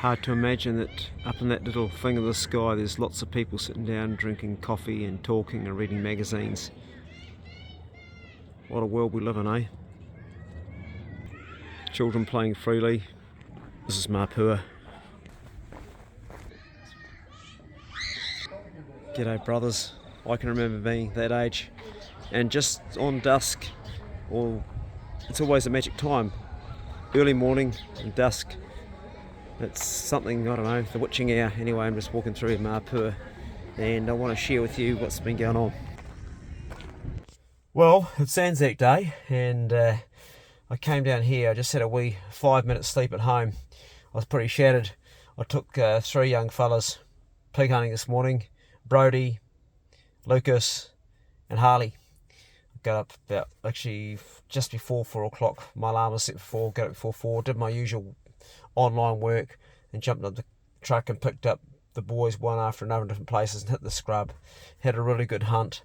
Hard to imagine that up in that little thing of the sky there's lots of people sitting down drinking coffee and talking and reading magazines. What a world we live in, eh? Children playing freely. This is Mapua. G'day brothers. I can remember being that age, and just on dusk, or it's always a magic time. Early morning and dusk. It's something, I don't know, the witching hour. Anyway, I'm just walking through Mapua and I want to share with you what's been going on. Well, it's Anzac Day and I came down here. I just had a wee 5-minute sleep at home. I was pretty shattered. I took 3 young fellas pig hunting this morning. Brody, Lucas and Harley. I got up about actually just before 4 o'clock. My alarm was set for 4, got up before 4, did my usual online work and jumped up the truck and picked up the boys one after another in different places and hit the scrub. Had a really good hunt,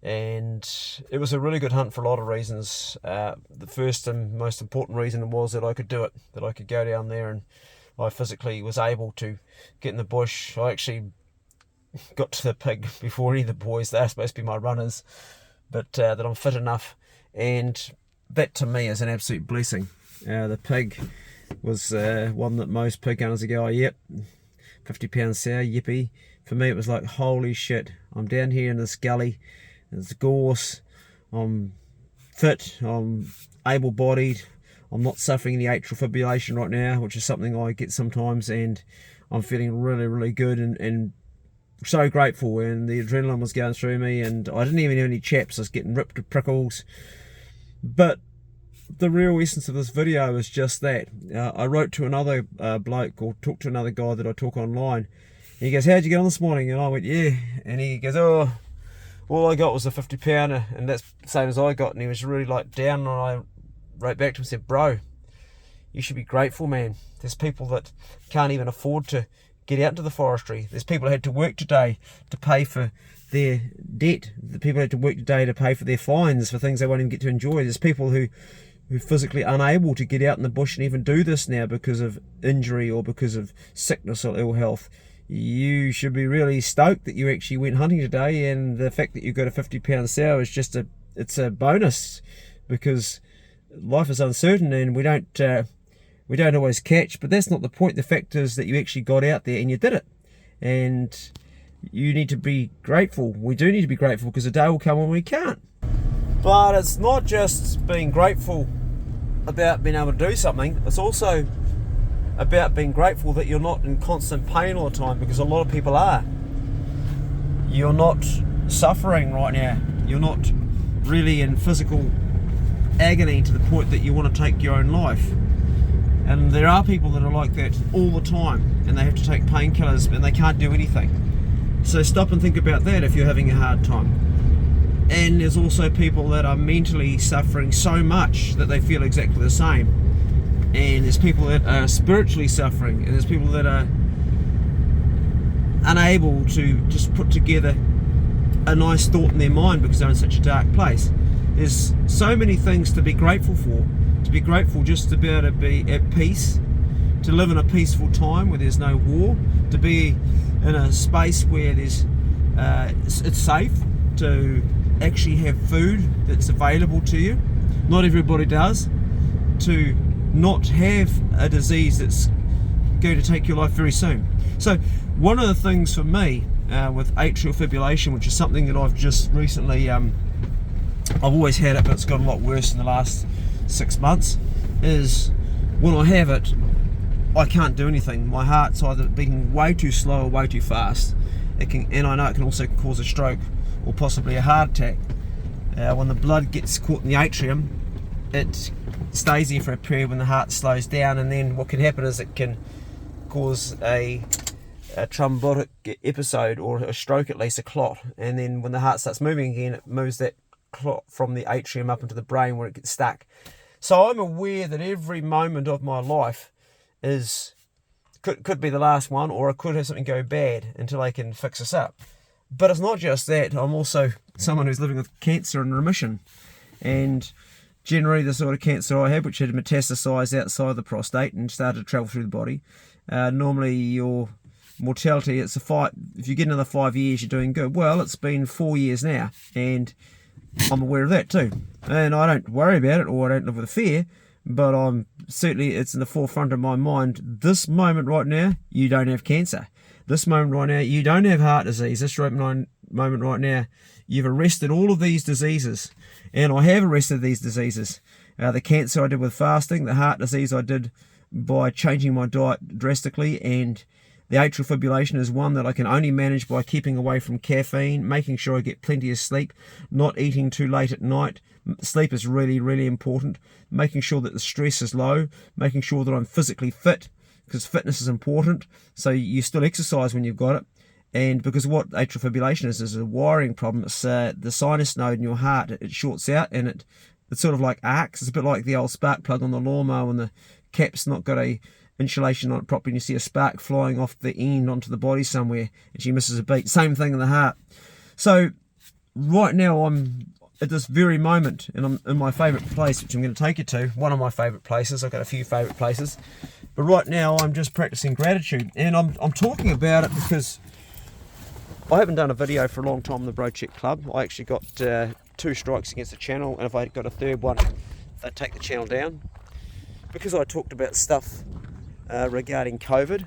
and it was a really good hunt for a lot of reasons. The first and most important reason was that I could do it, that I could go down there and I physically was able to get in the bush. I actually got to the pig before any of the boys. They're supposed to be my runners, but that I'm fit enough, and that to me is an absolute blessing. The pig was one that most pig hunters go, oh, yep, 50 pounds sow, yippee. For me it was like, holy shit, I'm down here in this gully, it's gorse, I'm fit, I'm able-bodied, I'm not suffering any atrial fibrillation right now, which is something I get sometimes, and I'm feeling really, really good and so grateful, and the adrenaline was going through me, and I didn't even have any chaps. I was getting ripped to prickles. But the real essence of this video is just that. I wrote to another bloke, or talked to another guy that I talk online, and he goes, how'd you get on this morning? And I went, yeah. And he goes, oh, all I got was a 50 pounder, and that's the same as I got. And he was really like down, and I wrote back to him and said, bro, you should be grateful, man. There's people that can't even afford to get out into the forestry. There's people who had to work today to pay for their debt. The people had to work today to pay for their fines for things they won't even get to enjoy. There's people who are physically unable to get out in the bush and even do this now because of injury or because of sickness or ill health. You should be really stoked that you actually went hunting today, and the fact that you got a 50 pound sow is just it's a bonus, because life is uncertain and we don't always catch, but that's not the point. The fact is that you actually got out there and you did it, and you need to be grateful. We do need to be grateful, because a day will come when we can't. But it's not just being grateful about being able to do something, it's also about being grateful that you're not in constant pain all the time, because a lot of people are. You're not suffering right now. You're not really in physical agony to the point that you want to take your own life. And there are people that are like that all the time, and they have to take painkillers and they can't do anything. So stop and think about that if you're having a hard time. And there's also people that are mentally suffering so much that they feel exactly the same. And there's people that are spiritually suffering, and there's people that are unable to just put together a nice thought in their mind because they're in such a dark place. There's so many things to be grateful for. To be grateful just to be able to be at peace, to live in a peaceful time where there's no war, to be in a space where there's it's safe to actually have food that's available to you. Not everybody does. To not have a disease that's going to take your life very soon. So one of the things for me with atrial fibrillation, which is something that I've just recently, I've always had it, but it's got a lot worse in the last 6 months, is when I have it, I can't do anything. My heart's either beating way too slow or way too fast. And I know it can also cause a stroke or possibly a heart attack. When the blood gets caught in the atrium, it stays there for a period when the heart slows down, and then what can happen is it can cause a thrombotic episode, or a stroke, at least a clot. And then when the heart starts moving again, it moves that clot from the atrium up into the brain where it gets stuck. So I'm aware that every moment of my life could be the last one, or I could have something go bad until I can fix this up. But it's not just that. I'm also someone who's living with cancer in remission, and generally the sort of cancer I had, which had metastasised outside the prostate and started to travel through the body, normally your mortality, if you get another 5 years, you're doing good. Well, it's been 4 years now, and I'm aware of that too. And I don't worry about it, or I don't live with fear, but it's in the forefront of my mind. This moment right now, you don't have cancer. This moment right now, you don't have heart disease. This moment right now, you've arrested all of these diseases. And I have arrested these diseases. The cancer I did with fasting, the heart disease I did by changing my diet drastically, and the atrial fibrillation is one that I can only manage by keeping away from caffeine, making sure I get plenty of sleep, not eating too late at night. Sleep is really, really important. Making sure that the stress is low, making sure that I'm physically fit, because fitness is important. So you still exercise when you've got it. And because what atrial fibrillation is a wiring problem. It's the sinus node in your heart. It shorts out, and it sort of like arcs. It's a bit like the old spark plug on the lawnmower when the cap's not got a insulation on it properly, and you see a spark flying off the end onto the body somewhere, and she misses a beat. Same thing in the heart. So right now I'm at this very moment, and I'm in my favourite place, which I'm going to take you to. One of my favourite places. I've got a few favourite places, but right now I'm just practicing gratitude, and I'm talking about it because I haven't done a video for a long time on the Bro Check Club. I actually got 2 strikes against the channel, and if I got a third one, they'd take the channel down, because I talked about stuff regarding COVID,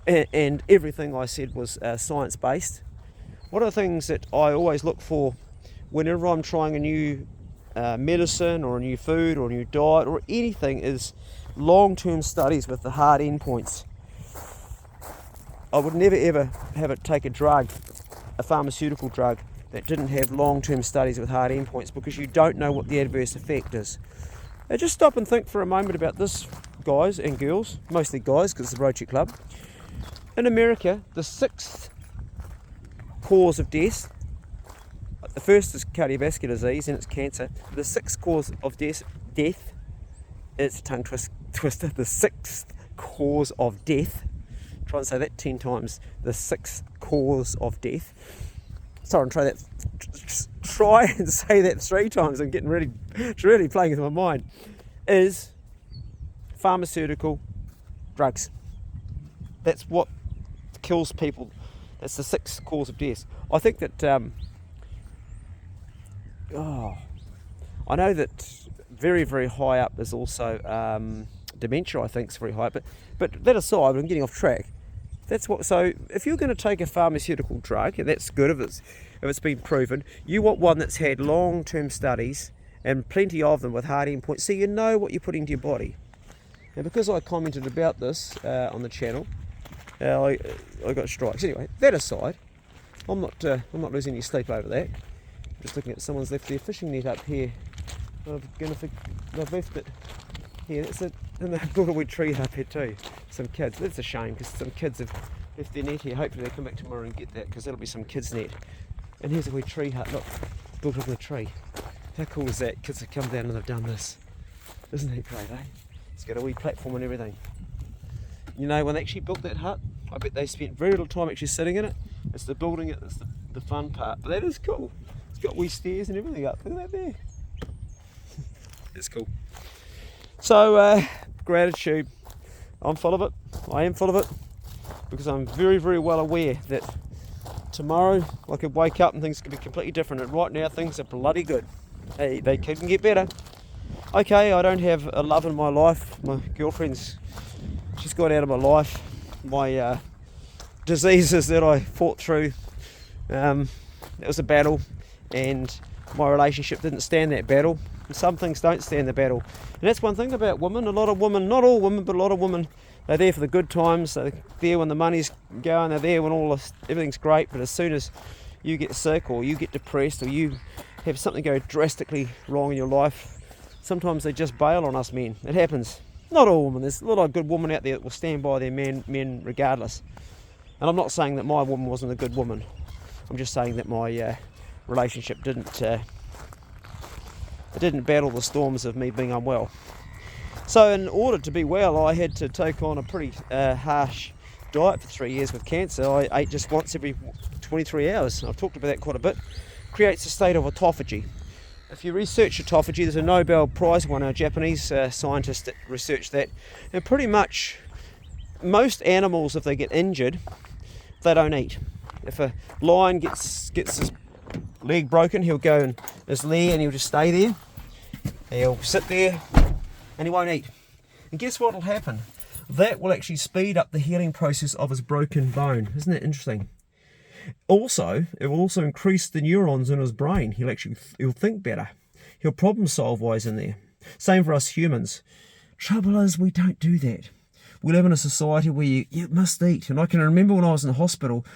and everything I said was science-based. One of the things that I always look for whenever I'm trying a new medicine or a new food or a new diet or anything is long-term studies with the hard endpoints. I would never ever have it take a pharmaceutical drug that didn't have long-term studies with hard endpoints, because you don't know what the adverse effect is. Now just stop and think for a moment about this, guys and girls, mostly guys because it's the Bro Check Club. In America, the 6th cause of death, the first is cardiovascular disease and it's cancer. The 6th cause of death, it's a tongue twister, the 6th cause of death, try and say that 10 times, the 6th cause of death. Sorry, try and say that 3 times. I'm getting really playing with my mind. Is pharmaceutical drugs. That's what kills people. That's the 6th cause of death. I think that I know that very, very high up is also dementia. I think is very high. But that aside, I'm getting off track. That's what. So if you're going to take a pharmaceutical drug, and that's good if it's been proven, you want one that's had long-term studies and plenty of them with hard endpoints, so you know what you're putting into your body. Now, because I commented about this on the channel, I got strikes. Anyway, that aside, I'm not losing any sleep over that. I'm just looking at someone's left their fishing net up here. They've left it here. And they've got a wee tree up here too. Some kids. That's a shame, because some kids have left their net here. Hopefully they come back tomorrow and get that, because that'll be some kids' net. And here's a wee tree hut. Look, built up in the tree. How cool is that? Kids have come down and they've done this. Isn't that great, eh? It's got a wee platform and everything. You know, when they actually built that hut, I bet they spent very little time actually sitting in it. It's the building it that's the fun part. But that is cool. It's got wee stairs and everything up. Look at that there. It's cool. So, gratitude. I'm full of it. I am full of it. Because I'm very, very well aware that tomorrow I could wake up and things could be completely different. And right now things are bloody good. Hey, they couldn't get better. Okay, I don't have a love in my life. My girlfriend's, she's got out of my life. My diseases that I fought through, it was a battle, and my relationship didn't stand that battle. And some things don't stand the battle. And that's one thing about women. A lot of women, not all women, but a lot of women, they're there for the good times. They're there when the money's going. They're there when everything's great. But as soon as you get sick, or you get depressed, or you have something go drastically wrong in your life, sometimes they just bail on us men. It happens. Not all women. There's a lot of good women out there that will stand by their men regardless. And I'm not saying that my woman wasn't a good woman. I'm just saying that my relationship didn't battle the storms of me being unwell. So in order to be well, I had to take on a pretty harsh diet for 3 years with cancer. I ate just once every 23 hours. I've talked about that quite a bit. Creates a state of autophagy. if you research autophagy, there's a Nobel Prize winner, a Japanese scientist that researched that, and pretty much most animals, if they get injured, they don't eat. If a lion gets his leg broken, he'll go in his lair and he'll just stay there. He'll sit there and he won't eat. And guess what will happen? That will actually speed up the healing process of his broken bone. Isn't that interesting? Also, it will also increase the neurons in his brain. He'll think better. He'll problem solve wise in there. Same for us humans. Trouble is, we don't do that. We live in a society where you must eat. And I can remember when I was in the hospital,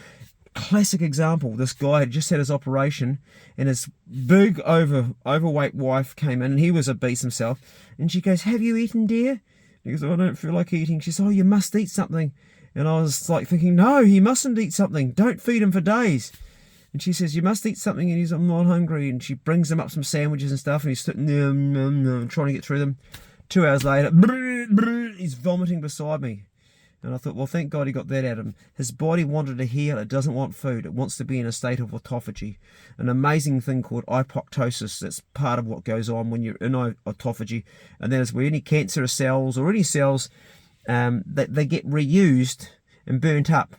classic example, this guy had just had his operation and his big overweight wife came in and he was obese himself. And she goes, "Have you eaten, dear?" He goes, "I don't feel like eating." She says, "Oh, you must eat something." And I was like thinking, no, he mustn't eat something. Don't feed him for days. And she says, "You must eat something." And he's, "I'm not hungry." And she brings him up some sandwiches and stuff. And he's sitting there trying to get through them. 2 hours later, he's vomiting beside me. And I thought, well, thank God he got that out of him. His body wanted to heal. It doesn't want food. It wants to be in a state of autophagy. An amazing thing called apoptosis. That's part of what goes on when you're in autophagy. And that is where any cancerous cells or any cells, they get reused and burnt up,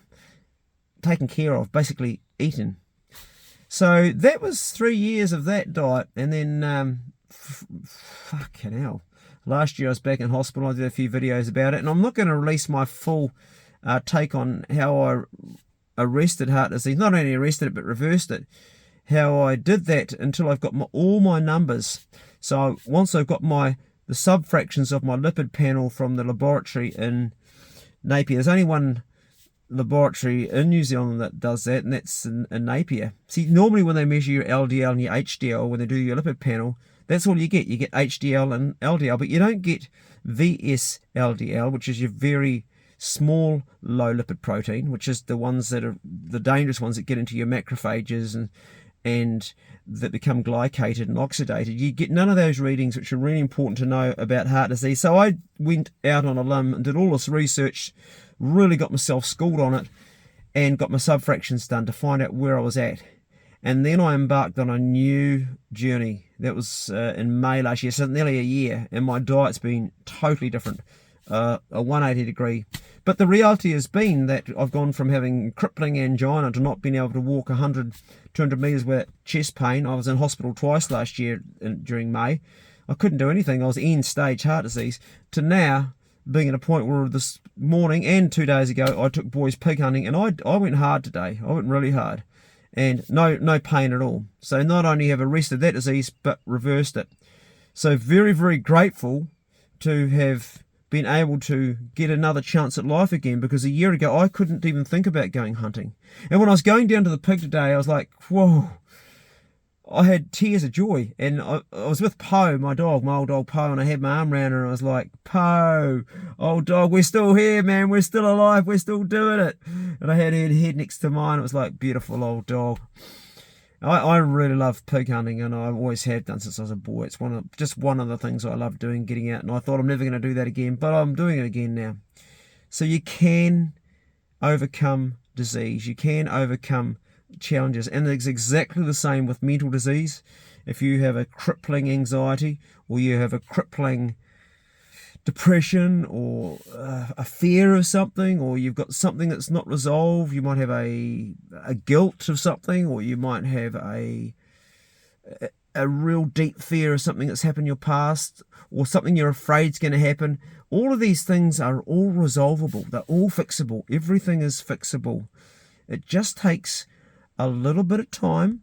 taken care of, basically eaten. So that was 3 years of that diet. And then, fucking hell. Last year I was back in hospital. I did a few videos about it, and I'm not going to release my full take on how I arrested heart disease. Not only arrested it, but reversed it. How I did that until I've got all my numbers. So once I've got the subfractions of my lipid panel from the laboratory in Napier. There's only one laboratory in New Zealand that does that, and that's in Napier. See, normally when they measure your LDL and your HDL, when they do your lipid panel, that's all you get. You get HDL and LDL, but you don't get VSLDL, which is your very small low lipid protein, which is the ones that are the dangerous ones that get into your macrophages and that become glycated and oxidated. You get none of those readings, which are really important to know about heart disease. So I went out on a limb and did all this research, really got myself schooled on it, and got my subfractions done to find out where I was at. And then I embarked on a new journey. That was in May last year, so nearly a year, and my diet's been totally different, a 180 degree. But the reality has been that I've gone from having crippling angina to not being able to walk 100, 200 metres without chest pain. I was in hospital twice last year during May. I couldn't do anything. I was end stage heart disease. To now being at a point where this morning and 2 days ago I took boys pig hunting, and I went hard today. I went really hard. And no pain at all. So not only have arrested that disease, but reversed it. So very, very grateful to have been able to get another chance at life again, because a year ago I couldn't even think about going hunting. And when I was going down to the pig today, I was like, whoa, I had tears of joy. And I was with Poe, my dog, my old dog Poe, and I had my arm around her and I was like, "Poe, old dog, we're still here, man. We're still alive. We're still doing it." And I had her head next to mine. It was like, beautiful old dog. I really love pig hunting, and I always have done since I was a boy. It's just one of the things I love doing, getting out. And I thought I'm never going to do that again, but I'm doing it again now. So you can overcome disease. You can overcome challenges, and it's exactly the same with mental disease. If you have a crippling anxiety, or you have a crippling depression, or a fear of something, or you've got something that's not resolved, you might have a guilt of something, or you might have a real deep fear of something that's happened in your past, or something you're afraid is going to happen. All of these things are all resolvable. They're all fixable. Everything is fixable. It just takes a little bit of time,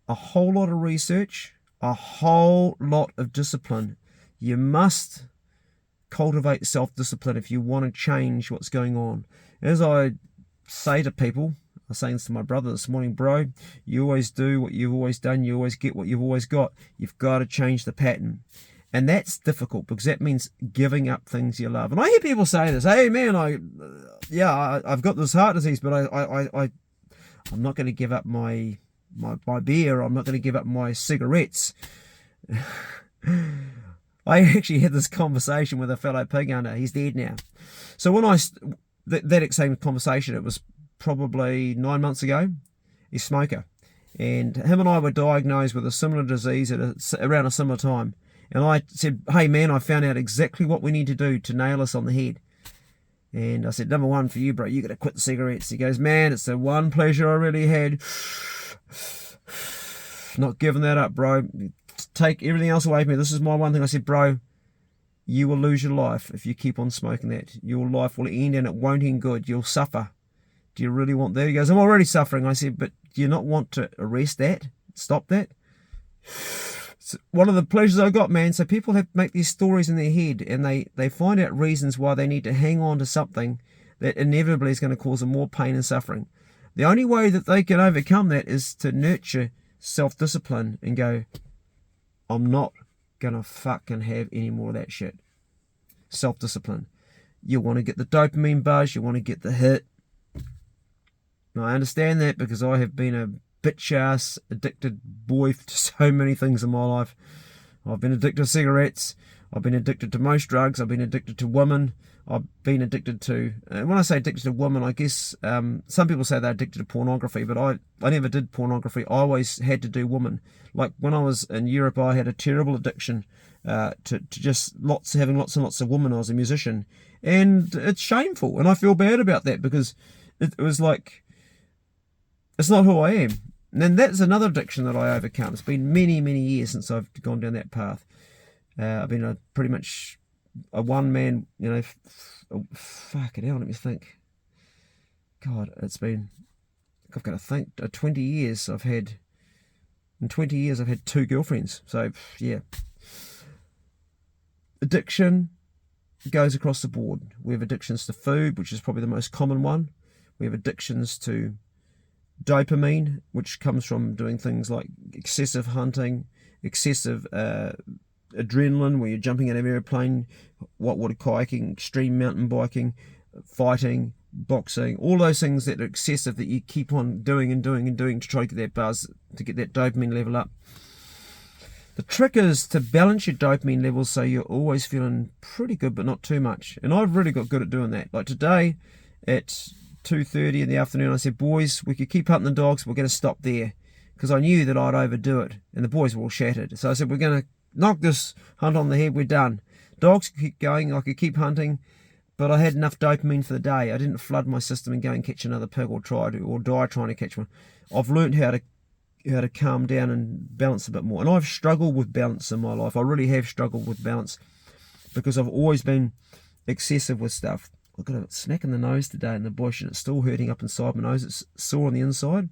a whole lot of research, a whole lot of discipline. You must cultivate self-discipline if you want to change what's going on. As I say to people, I was saying this to my brother this morning, bro, you always do what you've always done, you always get what you've always got. You've got to change the pattern. And that's difficult, because that means giving up things you love. And I hear people say this, "Hey man, I've got this heart disease, but I'm not going to give up my beer. I'm not going to give up my cigarettes." I actually had this conversation with a fellow pig hunter. He's dead now. So when that same conversation, it was probably 9 months ago. He's a smoker. And him and I were diagnosed with a similar disease at around a similar time. And I said, hey man, I found out exactly what we need to do to nail us on the head. And I said, number one for you, bro, you got to quit the cigarettes. He goes, man, it's the one pleasure I really had. Not giving that up, bro. Take everything else away from me. This is my one thing. I said, bro, you will lose your life if you keep on smoking that. Your life will end and it won't end good. You'll suffer. Do you really want that? He goes, I'm already suffering. I said, but do you not want to arrest that? Stop that? It's one of the pleasures I got, man. So people have make these stories in their head and they find out reasons why they need to hang on to something that inevitably is going to cause them more pain and suffering. The only way that they can overcome that is to nurture self-discipline and go, I'm not going to fucking have any more of that shit. Self-discipline. You want to get the dopamine buzz. You want to get the hit. And I understand that because I have been a bitch-ass addicted boy to so many things in my life. I've been addicted to cigarettes. I've been addicted to most drugs. I've been addicted to women. I've been addicted to, when I say addicted to women, I guess some people say they're addicted to pornography, but I never did pornography. I always had to do women. Like when I was in Europe, I had a terrible addiction to just having lots and lots of women. I was a musician, and it's shameful, and I feel bad about that because it was like, it's not who I am. And then that's another addiction that I overcome. It's been many, many years since I've gone down that path. I've been pretty much a one-man, fuck it hell, let me think. God, I've got to think, 20 years I've had 2 girlfriends. So, yeah. Addiction goes across the board. We have addictions to food, which is probably the most common one. We have addictions to dopamine, which comes from doing things like excessive hunting, excessive adrenaline, where you're jumping out of an airplane, whitewater kayaking, extreme mountain biking, fighting, boxing, all those things that are excessive that you keep on doing and doing and doing to try to get that buzz, to get that dopamine level up. The trick is to balance your dopamine levels so you're always feeling pretty good but not too much. And I've really got good at doing that. Like today at 2:30 in the afternoon, I said, boys, we could keep hunting the dogs, we're going to stop there, because I knew that I'd overdo it, and the boys were all shattered. So I said, we're going to knock this hunt on the head, we're done. Dogs could keep going, I could keep hunting, but I had enough dopamine for the day. I didn't flood my system and go and catch another pig or die trying to catch one. I've learned how to calm down and balance a bit more, and I've struggled with balance in my life. I really have struggled with balance because I've always been excessive with stuff. I've got a snack in the nose today in the bush, and it's still hurting up inside my nose. It's sore on the inside.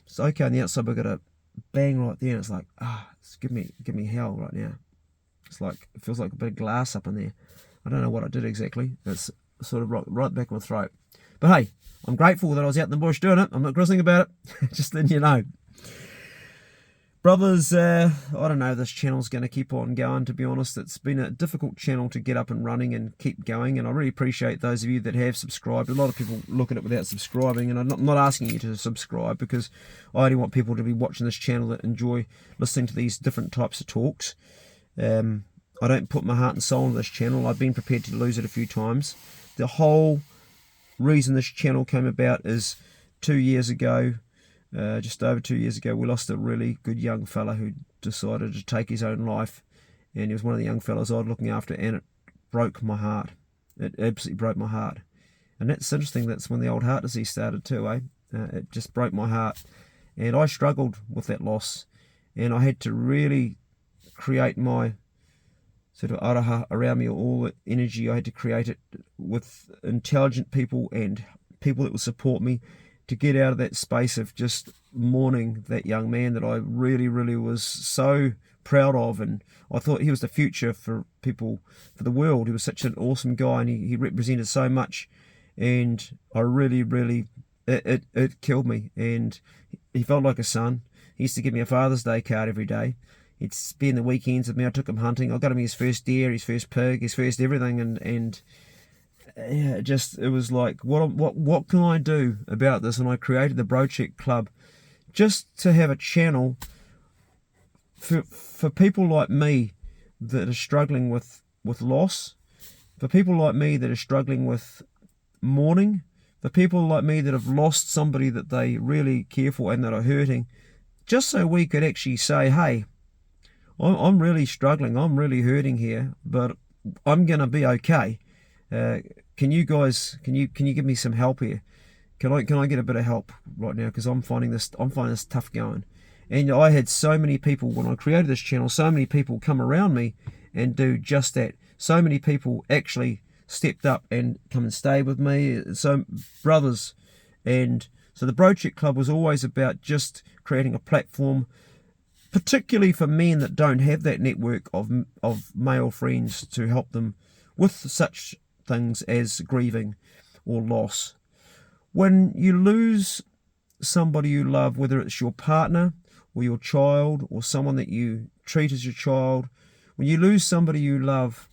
It's okay on the outside, but I've got a bang right there, and it's like, it's give me hell right now. It's like, it feels like a bit of glass up in there. I don't know what I did exactly. It's sort of right back in my throat. But hey, I'm grateful that I was out in the bush doing it. I'm not grizzling about it. Just letting you know. Brothers, I don't know, this channel's going to keep on going, to be honest. It's been a difficult channel to get up and running and keep going, and I really appreciate those of you that have subscribed. A lot of people look at it without subscribing, and I'm not asking you to subscribe because I only want people to be watching this channel that enjoy listening to these different types of talks. I don't put my heart and soul into this channel. I've been prepared to lose it a few times. The whole reason this channel came about is 2 years ago, just over 2 years ago, we lost a really good young fella who decided to take his own life, and he was one of the young fellas I was looking after, and it broke my heart. It absolutely broke my heart. And that's interesting, that's when the old heart disease started too, eh? It just broke my heart, and I struggled with that loss, and I had to really create my sort of araha around me, all the energy. I had to create it with intelligent people and people that would support me, to get out of that space of just mourning that young man that I really, really was so proud of, and I thought he was the future for people, for the world. He was such an awesome guy, and he represented so much, and I really, really, it killed me. And he felt like a son. He used to give me a Father's Day card every day. He'd spend the weekends with me. I took him hunting. I got him his first deer, his first pig, his first everything, and yeah, it was like, what can I do about this? And I created the Brocheck Club just to have a channel for people like me that are struggling with loss, for people like me that are struggling with mourning, for people like me that have lost somebody that they really care for and that are hurting, just so we could actually say, hey, I'm really struggling, I'm really hurting here, but I'm going to be okay. Can you give me some help here? Can I get a bit of help right now, because I'm finding this tough going. And I had so many people, when I created this channel, so many people come around me and do just that. So many people actually stepped up and come and stay with me. So brothers. And so the Bro Check Club was always about just creating a platform, particularly for men that don't have that network of male friends to help them with such things as grieving or loss. When you lose somebody you love, whether it's your partner or your child or someone that you treat as your child, when you lose somebody you love,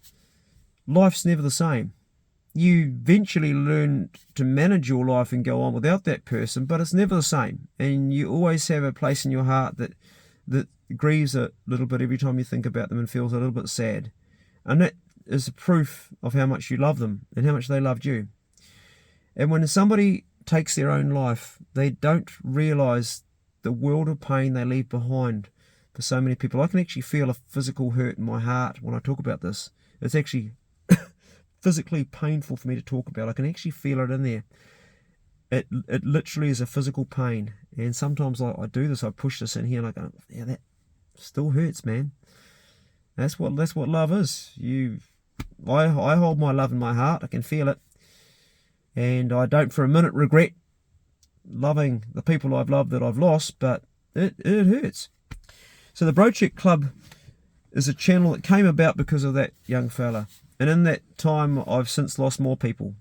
life's never the same. You eventually learn to manage your life and go on without that person, but it's never the same. And you always have a place in your heart that grieves a little bit every time you think about them and feels a little bit sad. And that is a proof of how much you love them and how much they loved you. And when somebody takes their own life, they don't realise the world of pain they leave behind for so many people. I can actually feel a physical hurt in my heart when I talk about this. It's actually physically painful for me to talk about. I can actually feel it in there. It literally is a physical pain. And sometimes I do this, I push this in here and I go, yeah, that still hurts, man. That's what love is. I hold my love in my heart. I can feel it. And I don't for a minute regret loving the people I've loved that I've lost, but it hurts. So the Bro Check Club is a channel that came about because of that young fella. And in that time, I've since lost more people.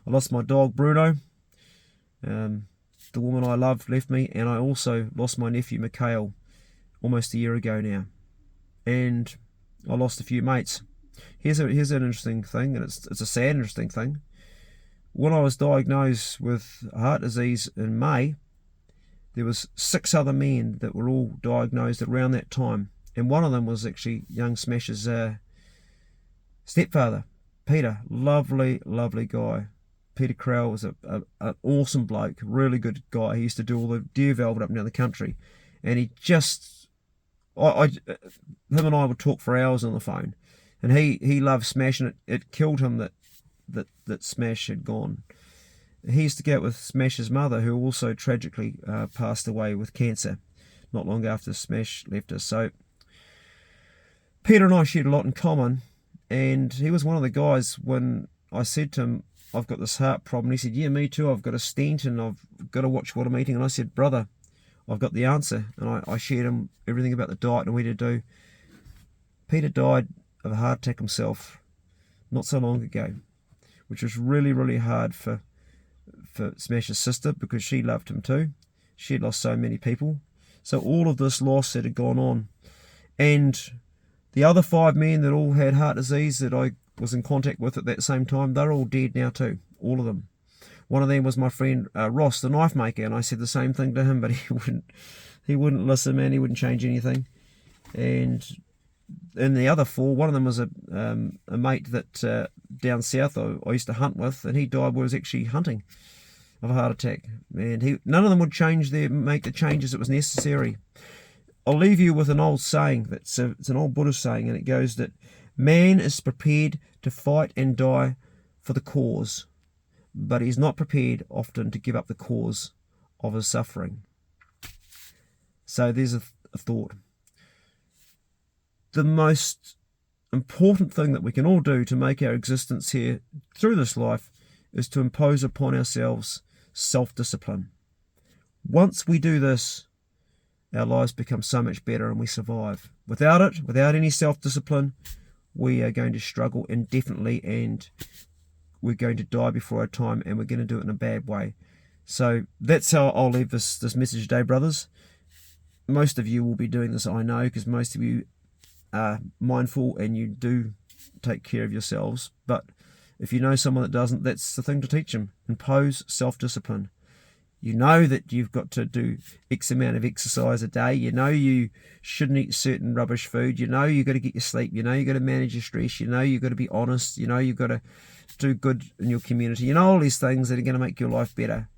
I lost my dog, Bruno. The woman I loved left me, and I also lost my nephew, Mikhail, almost a year ago now. And I lost a few mates. Here's an interesting thing, and it's a sad, interesting thing. When I was diagnosed with heart disease in May, there was 6 other men that were all diagnosed around that time. And one of them was actually young Smash's stepfather, Peter. Lovely, lovely guy. Peter Crowell was an awesome bloke, really good guy. He used to do all the deer velvet up and down the country. And he just, him and I would talk for hours on the phone. And he loved Smash, and it killed him that Smash had gone. He used to go out with Smash's mother, who also tragically passed away with cancer not long after Smash left us. So Peter and I shared a lot in common, and he was one of the guys when I said to him, I've got this heart problem. He said, yeah, me too. I've got a stent and I've got to watch what I'm eating. And I said, brother, I've got the answer. And I shared him everything about the diet and what to do. Peter died of a heart attack himself not so long ago, which was really, really hard for Smash's sister, because she loved him too. She had lost so many people. So all of this loss that had gone on. And the other 5 men that all had heart disease that I was in contact with at that same time, they're all dead now too, all of them. One of them was my friend Ross, the knife maker, and I said the same thing to him, but he wouldn't listen, man. He wouldn't change anything. And the other 4, one of them was a mate that down south I used to hunt with, and he died while he was actually hunting of a heart attack. And none of them would make the changes that was necessary. I'll leave you with an old saying. It's an old Buddhist saying, and it goes that man is prepared to fight and die for the cause, but he's not prepared often to give up the cause of his suffering. So there's a thought. The most important thing that we can all do to make our existence here through this life is to impose upon ourselves self-discipline. Once we do this, our lives become so much better and we survive. Without it, without any self-discipline, we are going to struggle indefinitely, and we're going to die before our time, and we're going to do it in a bad way. So that's how I'll leave this message today, brothers. Most of you will be doing this, I know, because most of you are mindful and you do take care of yourselves. But if you know someone that doesn't, that's the thing to teach them. Impose self-discipline. You know that you've got to do X amount of exercise a day. You know you shouldn't eat certain rubbish food. You know you've got to get your sleep. You know you've got to manage your stress. You know you've got to be honest. You know you've got to do good in your community. You know all these things that are going to make your life better.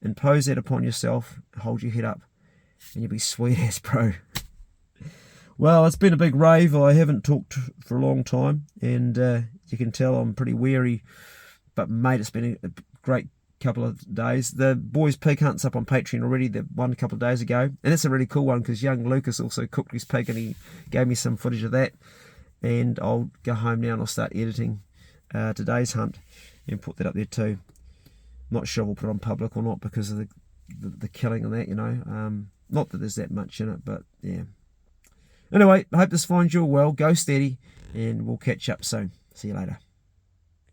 Impose that upon yourself. Hold your head up. and you'll be sweet as, bro. Well, it's been a big rave. I haven't talked for a long time, and you can tell I'm pretty weary. But mate, it's been a great couple of days. The boys' pig hunt's up on Patreon already. The one a couple of days ago, and it's a really cool one because young Lucas also cooked his pig, and he gave me some footage of that. And I'll go home now and I'll start editing today's hunt and put that up there too. Not sure we'll put it on public or not because of the killing and that, you know. Not that there's that much in it, but yeah. Anyway, I hope this finds you all well. Go steady, and we'll catch up soon. See you later.